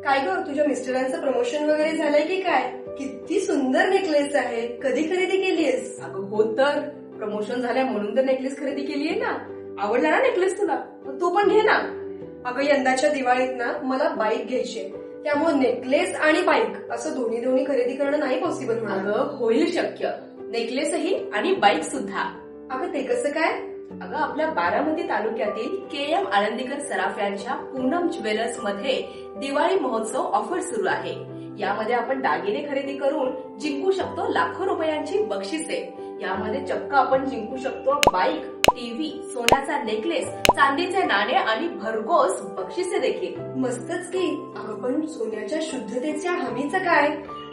काय ग, तुझ्या मिस्टरांचं प्रमोशन वगैरे झालंय की काय? किती सुंदर नेकलेस आहे. कधी खरेदी केलीयस? अगं हो तर प्रमोशन झालंय म्हणून तर नेकलेस खरेदी केलीये ना. आवडला ना नेकलेस तुला? तू पण घे ना. अगं यंदाच्या दिवाळीत ना मला बाईक घ्यायची, त्यामुळे नेकलेस आणि बाईक असं दोन्ही खरेदी करणं नाही पॉसिबल होणार. अगं होईल शक्य, नेकलेसही आणि बाईक सुद्धा. अगं ते कसं काय? अगं आपल्या बारामती तालुक्यातील KM आळंदीकर सराफ यांच्या पूनम ज्वेलर्स मध्ये दिवाळी महोत्सव ऑफर सुरू आहे. यामध्ये आपण दागिने खरेदी करून जिंकू शकतो लाखो रुपयांची बक्षिसे. यामध्ये चक्क आपण जिंकू शकतो बाईक, टीव्ही, सोन्याचा नेकलेस, चांदीचे नाणे आणि भरघोस बक्षिसे देखील. मस्तच की. अगं पण सोन्याच्या शुद्धतेच्या हमीचं काय?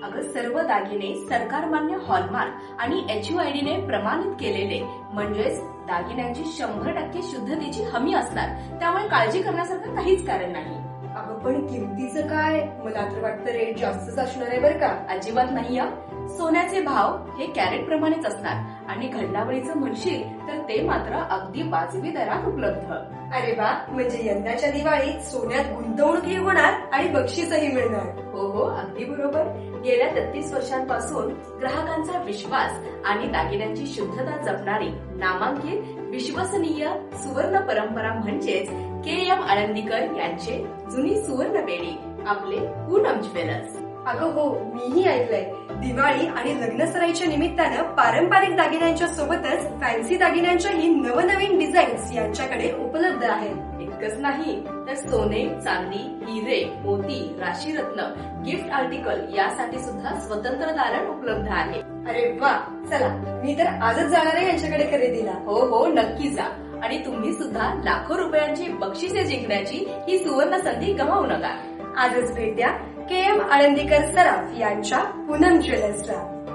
अगं सर्व दागिने सरकारमान्य हॉलमार्क आणि HUID ने प्रमाणित केलेले, म्हणजेच दागिन्यांची 100% शुद्धतेची हमी असणार. त्यामुळे काळजी करण्यासारखं काहीच कारण नाही. अगं पण किमतीचं काय? मला तर वाटतं रेट जास्तच असणार आहे बरं का. अजिबात नाही या. सोन्याचे भाव हे कॅरेट प्रमाणेच असणार आणि घडणावळीचं म्हणशील तर ते मात्र अगदी वाजवी दरात उपलब्ध. अरे वा, म्हणजे यंदाच्या दिवाळीत सोन्यात गुंतवणूकही होणार आणि बक्षीसही मिळणार. हो हो, अगदी बरोबर. गेल्या 33 वर्षांपासून ग्राहकांचा विश्वास आणि दागिन्यांची शुद्धता जपणारी नामांकित विश्वसनीय सुवर्ण परंपरा म्हणजेच KM आळंदीकर यांचे जुनी सुवर्ण बेडी आपले पूनम ज्वेलर्स. अगं हो, मीही ऐकलंय. दिवाळी आणि लग्नसराईच्या निमित्तानं पारंपरिक दागिन्यांच्या सोबतच फॅन्सी दागिन्यांच्याही नवनवीन डिझाईन्स यांच्याकडे उपलब्ध आहेत. इतकंच नाही तर सोने, चांदी, हिरे, मोती, राशीरत्न, गिफ्ट आर्टिकल यासाठी सुद्धा स्वतंत्र दालन उपलब्ध आहे. अरे वा, चला मी तर आजच जाणार आहे यांच्याकडे खरेदीला. हो हो, नक्की जा. आणि तुम्ही सुद्धा लाखो रुपयांची बक्षिसे जिंकण्याची ही सुवर्ण संधी गमावू नका. आजच भेट द्या KM आळंदीकर सराफ यांच्या पूनम ज्वेलर्सला.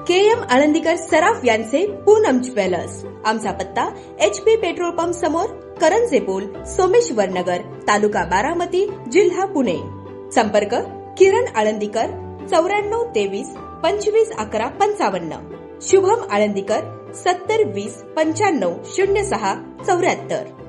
KM आळंदीकर सराफ यांचे पूनम ज्वेलर्स. आमचा पत्ता HP पेट्रोल पंप समोर, करंजे पूल, सोमेश्वर नगर, तालुका बारामती, जिल्हा पुणे. संपर्क किरण आळंदीकर 94 23 25 11 55. शुभम आळंदीकर 70 20 95 06 74.